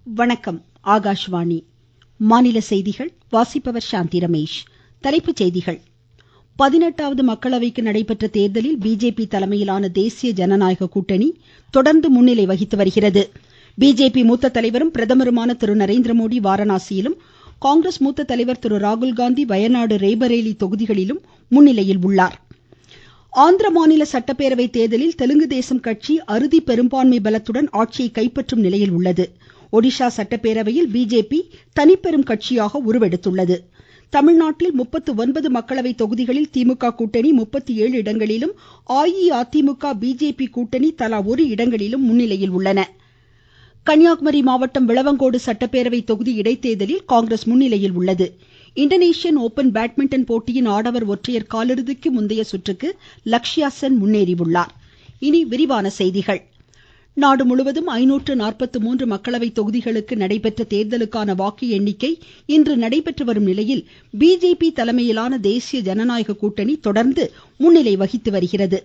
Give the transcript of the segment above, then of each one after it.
வணக்கம். ஆகாஷ்வாணி மாநில செய்திகள் வாசிப்பவர் சாந்தி ரமேஷ். தலைப்புச் செய்திகள். 18வது மக்களவைக்கு நடைபெற்ற தேர்தலில் பிஜேபி தலைமையிலான தேசிய ஜனநாயக கூட்டணி தொடர்ந்து முன்னிலை வகித்து வருகிறது. பிஜேபி மூத்த தலைவரும் பிரதமருமான திரு நரேந்திரமோடி வாரணாசியிலும், காங்கிரஸ் மூத்த தலைவர் திரு ராகுல்காந்தி வயநாடு ரேபரேலி தொகுதிகளிலும் முன்னிலையில் உள்ளார். ஆந்திர மாநில சட்டப்பேரவை தேர்தலில் தெலுங்கு தேசம் கட்சி அறுதி பெரும்பான்மை பலத்துடன் ஆட்சியை கைப்பற்றும் நிலையில் உள்ளது. ஒடிஷா சட்டப்பேரவையில் பிஜேபி தனிப்பெரும் கட்சியாக உருவெடுத்துள்ளது. தமிழ்நாட்டில் 39 மக்களவை தொகுதிகளில் திமுக கூட்டணி 37 இடங்களிலும், அஇஅதிமுக பிஜேபி கூட்டணி தலா ஒரு இடங்களிலும் முன்னிலையில் உள்ளன. கன்னியாகுமரி மாவட்டம் விளவங்கோடு சட்டப்பேரவை தொகுதி இடைத்தேர்தலில் காங்கிரஸ் முன்னிலையில் உள்ளது. இந்தோனேஷியன் ஓபன் பேட்மிண்டன் போட்டியின் ஆடவர் ஒற்றையர் காலிறுதிக்கு முந்தைய சுற்றுக்கு லக்ஷ்யா சென் முன்னேறியுள்ளார். இனி விரிவான செய்திகள். நாடு முழுவதும் 543 மக்களவை தொகுதிகளுக்கு நடைபெற்ற தேர்தலுக்கான வாக்கு எண்ணிக்கை இன்று நடைபெற்று வரும் நிலையில் பிஜேபி தலைமையிலான தேசிய ஜனநாயக கூட்டணி தொடர்ந்து முன்னிலை வகித்து வருகிறது.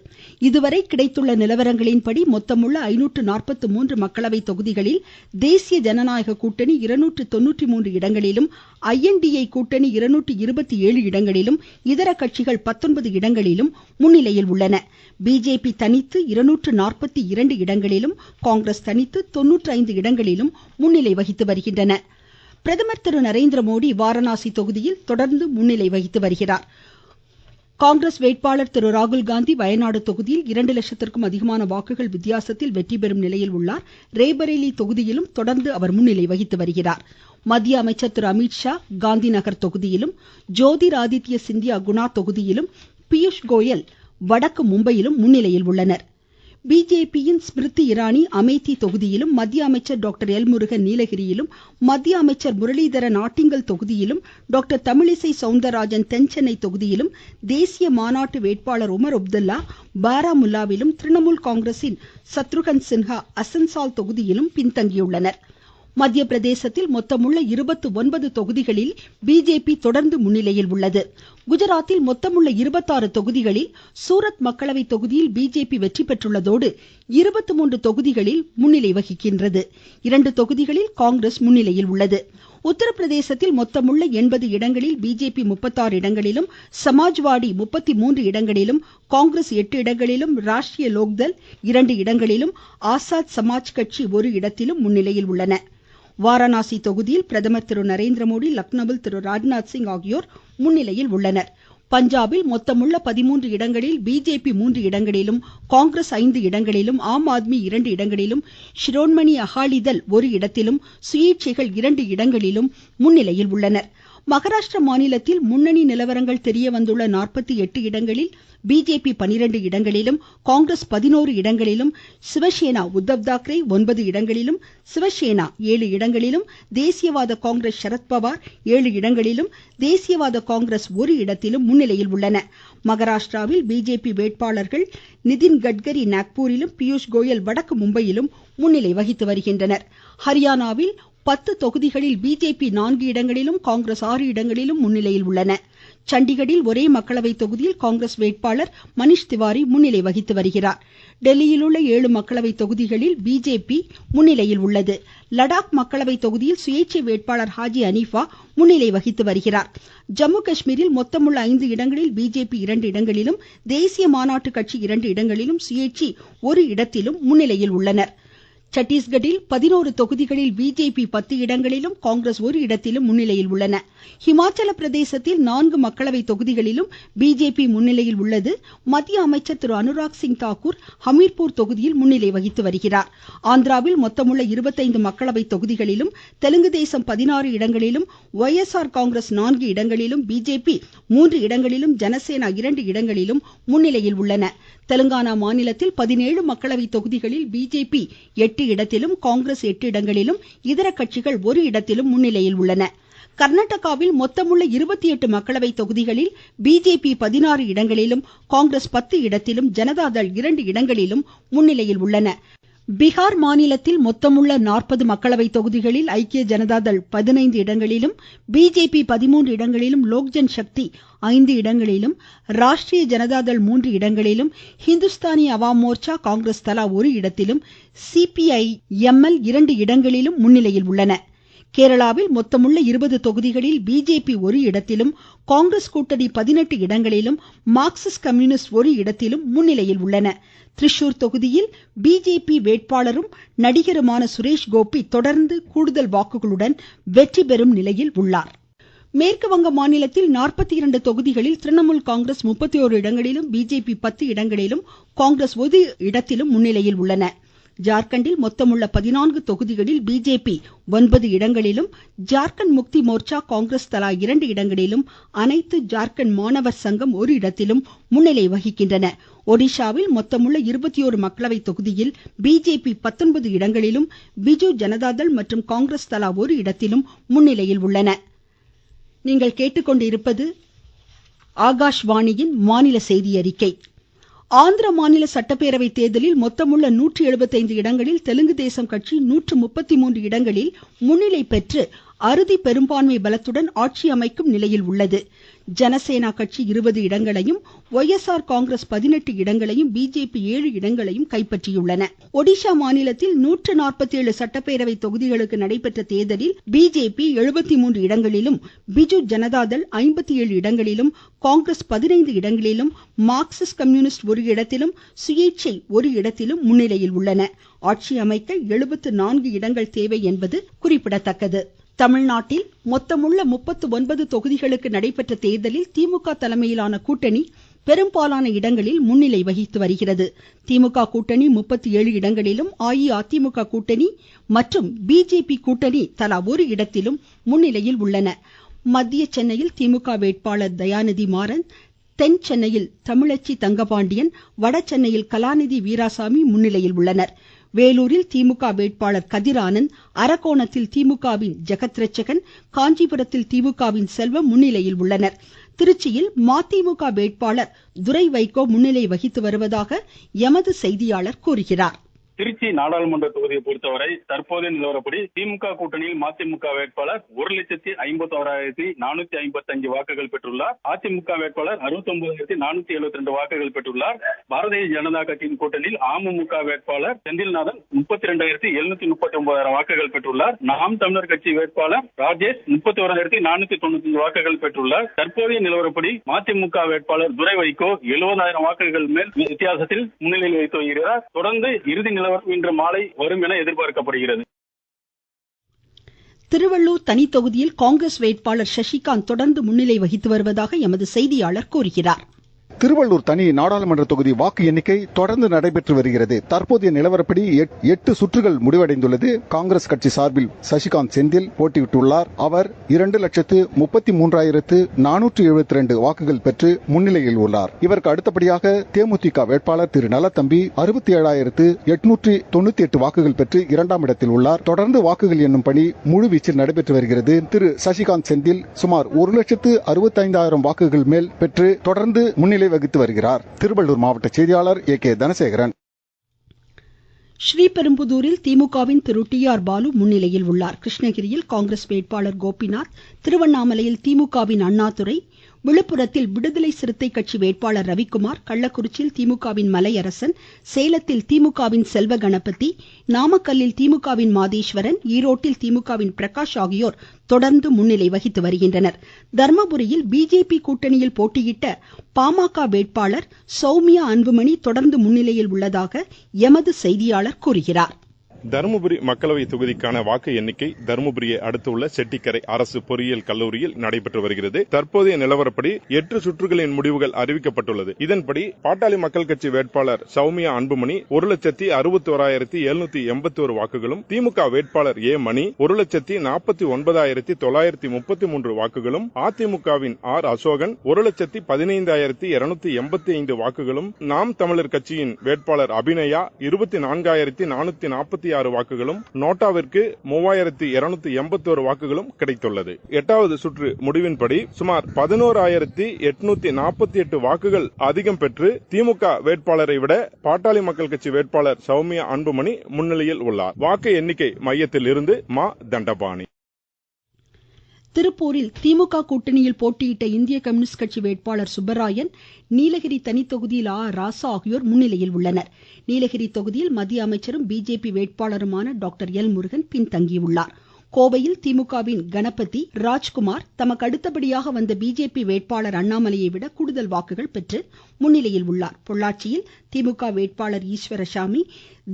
இதுவரை கிடைத்துள்ள நிலவரங்களின்படி மொத்தமுள்ள 543 மக்களவை தொகுதிகளில் தேசிய ஜனநாயக கூட்டணி 293 இடங்களிலும், ஐஎன்டிஏ கூட்டணி 227 இடங்களிலும், இதர கட்சிகள் 19 இடங்களிலும் முன்னிலையில் உள்ளன. பிஜேபி தனித்து 242 இடங்களிலும், காங்கிரஸ் தனித்து 95 இடங்களிலும் முன்னிலை வகித்து வருகின்றன. பிரதமர் திரு நரேந்திரமோடி வாரணாசி தொகுதியில் தொடர்ந்து முன்னிலை வகித்து வருகிறார். காங்கிரஸ் வேட்பாளர் திரு ராகுல்காந்தி வயநாடு தொகுதியில் 2 லட்சத்திற்கும் அதிகமான வாக்குகள் வித்தியாசத்தில் வெற்றி பெறும் நிலையில் உள்ளார். ரேபரேலி தொகுதியிலும் தொடர்ந்து அவர் முன்னிலை வகித்து வருகிறார். மத்திய அமைச்சர் திரு அமித்ஷா காந்தி நகர் தொகுதியிலும், ஜோதிர் ஆதித்ய சிந்தியா குணா தொகுதியிலும், பியூஷ் கோயல் வடக்கு மும்பையிலும் முன்னிலையில் உள்ளனர். பிஜேபியின் ஸ்மிருதி இரானி அமேதி தொகுதியிலும், மத்திய அமைச்சர் டாக்டர் எல் முருகன் நீலகிரியிலும், மத்திய அமைச்சர் முரளிதரன் ஆட்டிங்கல் தொகுதியிலும், டாக்டர் தமிழிசை சவுந்தரராஜன் தென்சென்னை தொகுதியிலும், தேசிய மாநாட்டு வேட்பாளர் உமர் அப்துல்லா பாராமுல்லாவிலும், திரிணாமுல் காங்கிரசின் சத்ருகன் சின்ஹா அசன்சால் தொகுதியிலும் பின்தங்கியுள்ளனர். மத்திய பிரதேசத்தில் மொத்தமுள்ள 29 தொகுதிகளில் பிஜேபி தொடர்ந்து முன்னிலையில் உள்ளது. குஜராத்தில் மொத்தமுள்ள 26 தொகுதிகளில் சூரத் மக்களவை தொகுதியில் பிஜேபி வெற்றி பெற்றுள்ளதோடு 23 தொகுதிகளில் முன்னிலை வகிக்கின்றது. 2 தொகுதிகளில் காங்கிரஸ் முன்னிலையில் உள்ளது. உத்தரப்பிரதேசத்தில் மொத்தமுள்ள 80 இடங்களில் பிஜேபி 36 இடங்களிலும், சமாஜ்வாடி 33 இடங்களிலும், காங்கிரஸ் 8 இடங்களிலும், ராஷ்டிரிய லோக்தள் 2 இடங்களிலும், ஆசாத் சமாஜ் கட்சி 1 இடத்திலும் முன்னிலையில் உள்ளன. வாரணாசி தொகுதியில் பிரதமர் திரு நரேந்திரமோடி, லக்னோவில் திரு ராஜ்நாத் சிங் ஆகியோர் முன்னிலையில் உள்ளனர். பஞ்சாபில் மொத்தமுள்ள 13 இடங்களில் பிஜேபி 3 இடங்களிலும், காங்கிரஸ் 5 இடங்களிலும், ஆம் ஆத்மி 2 இடங்களிலும், ஷிரோன்மணி அகாலிதள் 1 இடத்திலும், சுயேட்சைகள் 2 இடங்களிலும் முன்னிலையில் உள்ளனர். மகாராஷ்டிர மாநிலத்தில் முன்னணி நிலவரங்கள் தெரியவந்துள்ள 48 இடங்களில் பிஜேபி 12 இடங்களிலும், காங்கிரஸ் 11 இடங்களிலும், சிவசேனா உத்தவ் தாக்கரே 9 இடங்களிலும், சிவசேனா 7 இடங்களிலும், தேசியவாத காங்கிரஸ் சரத்பவார் 7 இடங்களிலும், தேசியவாத காங்கிரஸ் 1 இடத்திலும் முன்னிலையில் உள்ளன. மகாராஷ்டிராவில் பிஜேபி வேட்பாளர்கள் நிதின் கட்கரி நாக்பூரிலும், பியூஷ் கோயல் வடக்கு மும்பையிலும் முன்னிலை வகித்து வருகின்றனர். ஹரியானாவில் 10 தொகுதிகளில் பிஜேபி 4 இடங்களிலும், காங்கிரஸ் 6 இடங்களிலும் முன்னிலையில் உள்ளன. சண்டிகரில் ஒரே மக்களவை தொகுதியில் காங்கிரஸ் வேட்பாளர் மனிஷ் திவாரி முன்னிலை வகித்து வருகிறார். டெல்லியில் உள்ள 7 மக்களவை தொகுதிகளில் பிஜேபி முன்னிலையில் உள்ளது. லடாக் மக்களவை தொகுதியில் சுயேட்சை வேட்பாளர் ஹாஜி அனீஃபா முன்னிலை வகித்து வருகிறார். ஜம்மு காஷ்மீரில் மொத்தமுள்ள 5 இடங்களில் பிஜேபி 2 இடங்களிலும், தேசிய மாநாட்டு கட்சி 2 இடங்களிலும், சுயேட்சை 1 இடத்திலும் முன்னிலையில் உள்ளனர். சத்தீஸ்கட்டில் 11 தொகுதிகளில் பிஜேபி 10 இடங்களிலும், காங்கிரஸ் 1 இடத்திலும் முன்னிலையில் உள்ளன. ஹிமாச்சல பிரதேசத்தில் 4 மக்களவை தொகுதிகளிலும் பிஜேபி முன்னிலையில் உள்ளது. மத்திய அமைச்சர் திரு அனுராக் சிங் தாக்கூர் ஹமீர்பூர் தொகுதியில் முன்னிலை வகித்து வருகிறார். ஆந்திராவில் மொத்தமுள்ள 25 மக்களவை தொகுதிகளிலும், தெலுங்கு தேசம் 16 இடங்களிலும், ஒய்எஸ்ஆர் காங்கிரஸ் 4 இடங்களிலும், பிஜேபி 3 இடங்களிலும், ஜனசேனா 2 இடங்களிலும் முன்னிலையில் உள்ளன. தெலுங்கானா மாநிலத்தில் 17 மக்களவை தொகுதிகளில் பிஜேபி 8 இடத்திலும், காங்கிரஸ் 8 இடங்களிலும், இதர கட்சிகள் 1 இடத்திலும் முன்னிலையில் உள்ளன. கர்நாடகாவில் மொத்தமுள்ள 28 மக்களவை தொகுதிகளில் பிஜேபி 16 இடங்களிலும், காங்கிரஸ் 10 இடத்திலும், ஜனதாதள் 2 இடங்களிலும் முன்னிலையில் உள்ளன. பீகார் மாநிலத்தில் மொத்தமுள்ள 40 மக்களவை தொகுதிகளில் ஐக்கிய ஜனதாதள் 15 இடங்களிலும், பிஜேபி 13 இடங்களிலும், லோக்ஜன் சக்தி 5 இடங்களிலும், ராஷ்டிரிய ஜனதாதள் 3 இடங்களிலும், ஹிந்துஸ்தானி அவாம் மோர்ச்சா காங்கிரஸ் தலா 1 இடத்திலும், சிபிஐ-எம்எல் 2 இடங்களிலும் முன்னிலையில் உள்ளன. கேரளாவில் மொத்தமுள்ள 20 தொகுதிகளில் பிஜேபி 1 இடத்திலும், காங்கிரஸ் கூட்டணி 18 இடங்களிலும், மார்க்சிஸ்ட் கம்யூனிஸ்ட் 1 இடத்திலும் முன்னிலையில் உள்ளன. திரிசூர் தொகுதியில் பிஜேபி வேட்பாளரும் நடிகருமான சுரேஷ் கோபி தொடர்ந்து கூடுதல் வாக்குகளுடன் வெற்றி பெறும் நிலையில் உள்ளார். மேற்கு வங்க மாநிலத்தில் 42 தொகுதிகளில் திரிணாமுல் காங்கிரஸ் 31 இடங்களிலும், பிஜேபி 10 இடங்களிலும், காங்கிரஸ் 1 இடத்திலும் முன்னிலையில் உள்ளன. ஜார்க்கண்டில் மொத்தமுள்ள 14 தொகுதிகளில் பிஜேபி 9 இடங்களிலும், ஜார்க்கண்ட் முக்தி மோர்ச்சா காங்கிரஸ் தலா 2 இடங்களிலும், அனைத்து ஜார்க்கண்ட் மாணவர் சங்கம் 1 இடத்திலும் முன்னிலை வகிக்கின்றன. ஒடிஷாவில் மொத்தமுள்ள 21 மக்களவை தொகுதியில் பிஜேபி 19 இடங்களிலும், பிஜு ஜனதாதள் மற்றும் காங்கிரஸ் தலா 1 இடத்திலும் முன்னிலையில் உள்ளன. நீங்கள் கேட்டுக்கொண்டிருப்பது ஆகாஷ்வாணியின் மாநில செய்தி அறிக்கை. ஆந்திர மாநில சட்டப்பேரவை தேர்தலில் மொத்தமுள்ள 175 இடங்களில் தெலுங்கு தேசம் கட்சி 133 இடங்களில் முன்னிலை பெற்று அறுதி பெரும்பான்மை பலத்துடன் ஆட்சி அமைக்கும் நிலையில் உள்ளது. ஜனசேனா கட்சி 20 இடங்களையும், ஒய்எஸ்ஆர் காங்கிரஸ் 18 இடங்களையும், பிஜேபி 7 இடங்களையும் கைப்பற்றியுள்ளன. ஒடிஷா மாநிலத்தில் 147 சட்டப்பேரவை தொகுதிகளுக்கு நடைபெற்ற தேர்தலில் பிஜேபி 73 இடங்களிலும், பிஜு ஜனதாதள் 57 இடங்களிலும், காங்கிரஸ் 15 இடங்களிலும், மார்க்சிஸ்ட் கம்யூனிஸ்ட் 1 இடத்திலும், சுயேட்சை 1 இடத்திலும் முன்னிலையில் உள்ளன. ஆட்சி அமைக்க 74 இடங்கள் தேவை என்பது குறிப்பிடத்தக்கது. தமிழ்நாட்டில் மொத்தமுள்ள 39 தொகுதிகளுக்கு நடைபெற்ற தேர்தலில் திமுக தலைமையிலான கூட்டணி பெரும்பாலான இடங்களில் முன்னிலை வகித்து வருகிறது. திமுக கூட்டணி 37 இடங்களிலும், அஇஅதிமுக கூட்டணி மற்றும் பிஜேபி கூட்டணி தலா 1 இடத்திலும் முன்னிலையில் உள்ளன. மத்திய சென்னையில் திமுக வேட்பாளர் தயாநிதி மாறன், தென் சென்னையில் தமிழச்சி தங்கபாண்டியன், வட சென்னையில் கலாநிதி வீராசாமி முன்னிலையில் உள்ளனர். வேலூரில் திமுக வேட்பாளர் கதிரானந்த், அரக்கோணத்தில் திமுகவின் ஜெகத்ரட்சகன், காஞ்சிபுரத்தில் திமுகவின் செல்வம் முன்னிலையில் உள்ளனர். திருச்சியில் மதிமுக வேட்பாளர் துரை வைகோ முன்னிலை வகித்து வருவதாக எமது செய்தியாளர் கூறுகிறார். திருச்சி நாடாளுமன்ற தொகுதியை பொறுத்தவரை தற்போதைய நிலவரப்படி திமுக கூட்டணியில் மதிமுக வேட்பாளர் 1,51,455 வாக்குகள் பெற்றுள்ளார். அதிமுக வேட்பாளர் 69,472 வாக்குகள் பெற்றுள்ளார். பாரதிய ஜனதா கட்சியின் கூட்டணியில் அமமுக வேட்பாளர் செந்தில்நாதன் 32,739 வாக்குகள் பெற்றுள்ளார். நாம் தமிழர் கட்சி வேட்பாளர் ராஜேஷ் 31,495 வாக்குகள் பெற்றுள்ளார். தற்போதைய நிலவரப்படி மதிமுக வேட்பாளர் துரை வைகோ 70,000 வாக்குகள் மேல் வித்தியாசத்தில் முன்னிலையில் வைத்து வருகிறார். தொடர்ந்து இறுதி இன்று மாலை வரும் என எதிர்பார்க்கப்படுகிறது. திருவள்ளூர் தனி தொகுதியில் காங்கிரஸ் வேட்பாளர் சசிகாந்த் தொடர்ந்து முன்னிலை வகித்து வருவதாக எமது செய்தியாளர் கூறுகிறார். திருவள்ளூர் தனி நாடாளுமன்ற தொகுதி வாக்கு எண்ணிக்கை தொடர்ந்து நடைபெற்று வருகிறது. தற்போதைய நிலவரப்படி 8 சுற்றுகள் முடிவடைந்துள்ளது. காங்கிரஸ் கட்சி சார்பில் சசிகாந்த் செந்தில் போட்டியிட்டுள்ளார். அவர் 2,33,472 வாக்குகள் பெற்று முன்னிலையில் உள்ளார். இவருக்கு அடுத்தபடியாக தேமுதிக வேட்பாளர் திரு நலத்தம்பி 67,898 வாக்குகள் பெற்று 2ஆம் இடத்தில் உள்ளார். தொடர்ந்து வாக்குகள் எண்ணும் பணி முழுவீச்சில் நடைபெற்று வருகிறது. திரு சசிகாந்த் செந்தில் சுமார் 1,65,000 வாக்குகள் மேல் பெற்று தொடர்ந்து முன்னிலை வகித்து வருகிறார். திருவள்ளூர் மாவட்ட செய்தியாளர் ஏ.கே. தனசேகரன். ஸ்ரீபெரும்புதூரில் திமுகவின் திரு டி.ஆர். பாலு முன்னிலையில் உள்ளார். கிருஷ்ணகிரியில் காங்கிரஸ் வேட்பாளர் கோபிநாத், திருவண்ணாமலையில் திமுகவின் அண்ணாதுரை, விழுப்புரத்தில் விடுதலை சிறுத்தை கட்சி வேட்பாளர் ரவிக்குமார், கள்ளக்குறிச்சியில் திமுகவின் மலையரசன், சேலத்தில் திமுகவின் செல்வ கணபதி, நாமக்கல்லில் திமுகவின் மாதேஸ்வரன், ஈரோட்டில் திமுகவின் பிரகாஷ் ஆகியோர் தொடர்ந்து முன்னிலை வகித்து வருகின்றனர். தர்மபுரியில் பிஜேபி கூட்டணியில் போட்டியிட்ட பாமக வேட்பாளர் சௌமியா அன்புமணி தொடர்ந்து முன்னிலையில் உள்ளதாக எமது செய்தியாளர் கூறுகிறார். தருமபுரி மக்களவை தொகுதிக்கான வாக்கு எண்ணிக்கை தருமபுரியை அடுத்துள்ள செட்டிக்கரை அரசு பொறியியல் கல்லூரியில் நடைபெற்று வருகிறது. தற்போதைய நிலவரப்படி 8 சுற்றுகளின் முடிவுகள் அறிவிக்கப்பட்டுள்ளது. இதன்படி பாட்டாளி மக்கள் கட்சி வேட்பாளர் சௌமியா அன்புமணி 1,61,781 வாக்குகளும், திமுக வேட்பாளர் ஏ மணி 1,49,933 வாக்குகளும், அதிமுகவின் ஆர் அசோகன் 1,15,285 வாக்குகளும், நாம் தமிழர் கட்சியின் வேட்பாளர் அபிநயா 24,440 46 வாக்குகளும், நோட்டாவிற்கு 3281 வாக்குகளும் கிடைத்துள்ளது. 8வது சுற்று முடிவின்படி சுமார் 11,848 வாக்குகள் அதிகம் பெற்று திமுக வேட்பாளரை விட பாட்டாளி மக்கள் கட்சி வேட்பாளர் சௌமியா அன்புமணி முன்னிலையில் உள்ளார். வாக்கு எண்ணிக்கை மையத்தில் இருந்து மா தண்டபாணி. திருப்பூரில் திமுக கூட்டணியில் போட்டியிட்ட இந்திய கம்யூனிஸ்ட் கட்சி வேட்பாளர் சுப்பராயன், நீலகிரி தனி தொகுதியில் ராசா ஆகியோர் முன்னிலையில் உள்ளனர். நீலகிரி தொகுதியில் மத்திய அமைச்சரும் பிஜேபி வேட்பாளருமான டாக்டர் எல் முருகன் பின்தங்கியுள்ளார். கோவையில் திமுகவின் கணபதி ராஜ்குமார் தமக்கு அடுத்தபடியாக வந்த பிஜேபி வேட்பாளர் அண்ணாமலையை விட கூடுதல் வாக்குகள் பெற்று முன்னிலையில் உள்ளார். பொள்ளாச்சியில் திமுக வேட்பாளர் ஈஸ்வரசாமி,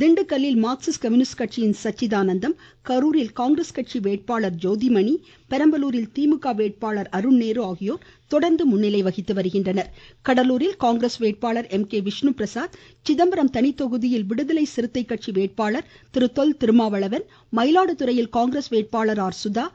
திண்டுக்கல்லில் மார்க்சிஸ்ட் கம்யூனிஸ்ட் கட்சியின் சச்சிதானந்தம், கரூரில் காங்கிரஸ் கட்சி வேட்பாளர் ஜோதிமணி, பெரம்பலூரில் திமுக வேட்பாளர் அருண் நேரு ஆகியோர் தொடர்ந்து முன்னிலை வகித்து வருகின்றனர். கடலூரில் காங்கிரஸ் வேட்பாளர் எம்.கே. விஷ்ணு பிரசாத், சிதம்பரம் தனி தொகுதியில் விடுதலை சிறுத்தை கட்சி வேட்பாளர் திரு தொல் திருமாவளவன், மயிலாடுதுறையில் காங்கிரஸ் வேட்பாளர் ஆர் சுதா,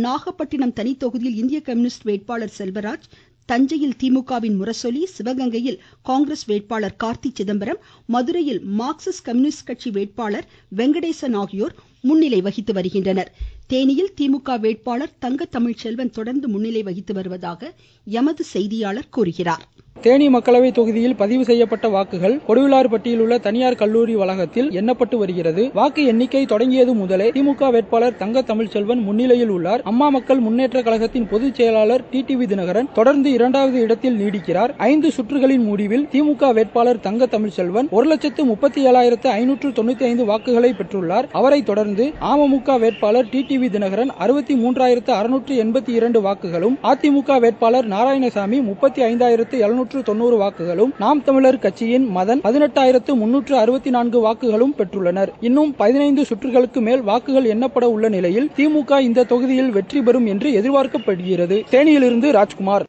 நாகப்பட்டினம் தனி தொகுதியில் இந்திய கம்யூனிஸ்ட் வேட்பாளர் செல்வராஜ், தஞ்சையில் திமுகவின் முரசொலி, சிவகங்கையில் காங்கிரஸ் வேட்பாளர் கார்த்தி சிதம்பரம், மதுரையில் மார்க்சிஸ்ட் கம்யூனிஸ்ட் கட்சி வேட்பாளர் வெங்கடேசன் ஆகியோர் முன்னிலை வகித்து வருகின்றனர். தேனியில் திமுக வேட்பாளர் தங்க தமிழ்ச்செல்வன் தொடர்ந்து முன்னிலை வகித்து வருவதாக எமது செய்தியாளர் கூறுகிறார். தேனி மக்களவை தொகுதியில் பதிவு செய்யப்பட்ட வாக்குகள் கொடுவிலார்பட்டியில் உள்ள தனியார் கல்லூரி வளாகத்தில் எண்ணப்பட்டு வருகிறது. வாக்கு எண்ணிக்கை தொடங்கியது முதலே திமுக வேட்பாளர் தங்க தமிழ்ச்செல்வன் முன்னிலையில் உள்ளார். அம்மா மக்கள் முன்னேற்ற கழகத்தின் பொதுச் செயலாளர் டிடிவி தினகரன் தொடர்ந்து 2வது இடத்தில் நீடிக்கிறார். 5 சுற்றுகளின் முடிவில் திமுக வேட்பாளர் தங்க தமிழ்ச்செல்வன் 1,37,595 வாக்குகளை பெற்றுள்ளார். அவரை தொடர்ந்து அமமுக வேட்பாளர் டிடிவி தினகரன் 63,682 வாக்குகளும், அதிமுக வேட்பாளர் நாராயணசாமி 35,790 வாக்குகளும், நாம் தமிழர் கட்சியின் மதன் 18,364 வாக்குகளும் பெற்றுள்ளனர். இன்னும் 15 சுற்றுகளுக்கு மேல் வாக்குகள் எண்ணப்பட உள்ள நிலையில் திமுக இந்த தொகுதியில் வெற்றி பெறும் என்று எதிர்பார்க்கப்படுகிறது. தேனியிலிருந்து ராஜ்குமார்.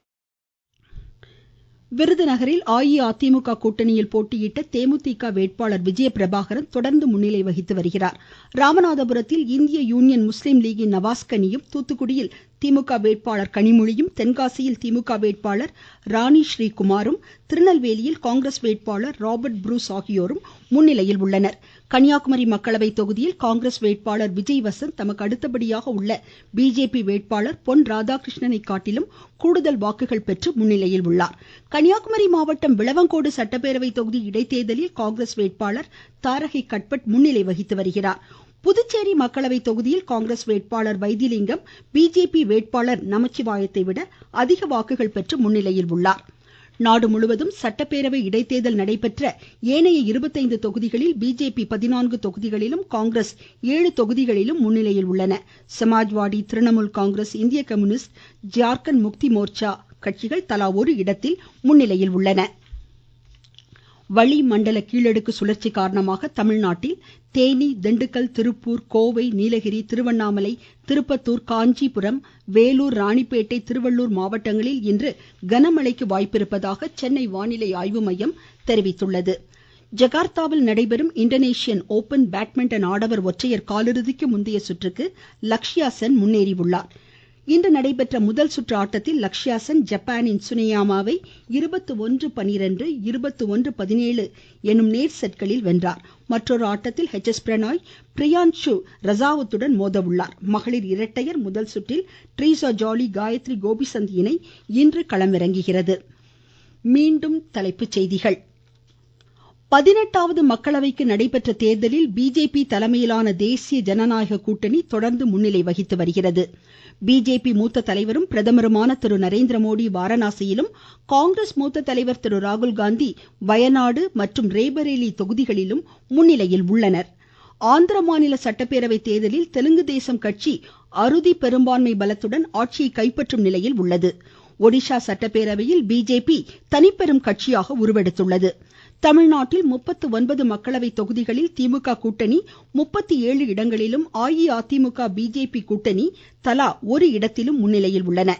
விருதுநகரில் அஇஅதிமுக கூட்டணியில் போட்டியிட்ட தேமுதிக வேட்பாளர் விஜயபிரபாகரன் தொடர்ந்து முன்னிலை வகித்து வருகிறார். ராமநாதபுரத்தில் இந்திய யூனியன் முஸ்லீம் லீகின் நவாஸ்கனியும், தூத்துக்குடியில் திமுக வேட்பாளர் கனிமொழியும், தென்காசியில் திமுக வேட்பாளர் ராணி ஸ்ரீகுமாரும், திருநெல்வேலியில் காங்கிரஸ் வேட்பாளர் ராபர்ட் புரூஸ் ஆகியோரும் முன்னிலையில் உள்ளனர். கன்னியாகுமரி மக்களவை தொகுதியில் காங்கிரஸ் வேட்பாளர் விஜய் வசந்த் தமக்கு அடுத்தபடியாக உள்ள பிஜேபி வேட்பாளர் பொன் ராதாகிருஷ்ணனை காட்டிலும் கூடுதல் வாக்குகள் பெற்று முன்னிலையில் உள்ளார். கன்னியாகுமரி மாவட்டம் விளவங்கோடு சட்டப்பேரவை தொகுதி இடைத்தேர்தலில் காங்கிரஸ் வேட்பாளர் தாரகை கட்பட் முன்னிலை வகித்து வருகிறார். புதுச்சேரி மக்களவை தொகுதியில் காங்கிரஸ் வேட்பாளர் வைத்திலிங்கம் பிஜேபி வேட்பாளர் நமச்சிவாயத்தை விட அதிக வாக்குகள் பெற்று முன்னிலையில் உள்ளார். நாடு முழுவதும் சட்டப்பேரவை இடைத்தேர்தல் நடைபெற்ற ஏனைய 25 தொகுதிகளில் பிஜேபி 14 தொகுதிகளிலும், காங்கிரஸ் 7 தொகுதிகளிலும் முன்னிலையில் உள்ளன. சமாஜ்வாடி, திரிணாமுல் காங்கிரஸ், இந்திய கம்யூனிஸ்ட், ஜார்க்கண்ட் முக்தி மோர்ச்சா கட்சிகள் தலா ஒரு இடத்தில் முன்னிலையில் உள்ளன. வளிமண்டல கீழடுக்கு சுழற்சி காரணமாக தமிழ்நாட்டில் தேனி, திண்டுக்கல், திருப்பூர், கோவை, நீலகிரி, திருவண்ணாமலை, திருப்பத்தூர், காஞ்சிபுரம், வேலூர், ராணிப்பேட்டை, திருவள்ளூர் மாவட்டங்களில் இன்று கனமழைக்கு வாய்ப்பிருப்பதாக சென்னை வானிலை ஆய்வு மையம் தெரிவித்துள்ளது. ஜகார்த்தாவில் நடைபெறும் இந்தோனேஷியன் ஓபன் பேட்மிண்டன் ஆடவர் ஒற்றையர் காலிறுதிக்கு முந்தைய சுற்றுக்கு லக்ஷ்யா சென் முன்னேறியுள்ளார். இன்று நடைபெற்ற முதல் சுற்று ஆட்டத்தில் லக்ஷ்யா சென் ஜப்பானின் சுனேயாமாவை 21-12, 21-17 எனும் நேர் செட்களில் வென்றார். மற்றொரு ஆட்டத்தில் எச்.எஸ். பிரணாய் பிரியான்ஷு ரசாவத்துடன் மோதவுள்ளார். மகளிர் இரட்டையர் முதல் சுற்றில் ட்ரீசா ஜாலி, காயத்ரி கோபிசந்த் இணை இன்று களமிறங்குகிறது. மீண்டும் தலைப்புச் செய்திகள். 18வது மக்களவைக்கு நடைபெற்ற தேர்தலில் பிஜேபி தலைமையிலான தேசிய ஜனநாயக கூட்டணி தொடர்ந்து முன்னிலை வகித்து வருகிறது. பிஜேபி மூத்த தலைவரும் பிரதமருமான திரு நரேந்திரமோடி வாரணாசியிலும், காங்கிரஸ் மூத்த தலைவர் திரு ராகுல்காந்தி வயநாடு மற்றும் ரேபரேலி தொகுதிகளிலும் முன்னிலையில் உள்ளனர். ஆந்திர மாநில சட்டப்பேரவை தேர்தலில் தெலுங்கு தேசம் கட்சி அறுதி பெரும்பான்மை பலத்துடன் ஆட்சியை கைப்பற்றும் நிலையில் உள்ளது. ஒடிஷா சட்டப்பேரவையில் பிஜேபி தனிப்பெரும் கட்சியாக உருவெடுத்துள்ளது. தமிழ்நாட்டில் 39 மக்களவை தொகுதிகளில் திமுக கூட்டணி 37 இடங்களிலும், அஇஅதிமுக பிஜேபி கூட்டணி தலா ஒரு இடத்திலும் முன்னிலையில் உள்ளன.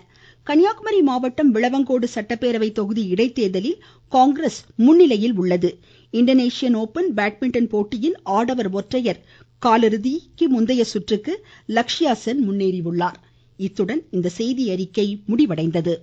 கன்னியாகுமரி மாவட்டம் விளவங்கோடு சட்டப்பேரவை தொகுதி இடைத்தேர்தலில் காங்கிரஸ் முன்னிலையில் உள்ளது. இந்தோனேஷியன் ஓபன் பேட்மிண்டன் போட்டியின் ஆடவர் ஒற்றையர் காலிறுதிக்கு முந்தைய சுற்றுக்கு லக்ஷ்யா சென் முன்னேறியுள்ளார். இத்துடன் இந்த செய்தி அறிக்கை முடிவடைந்தது.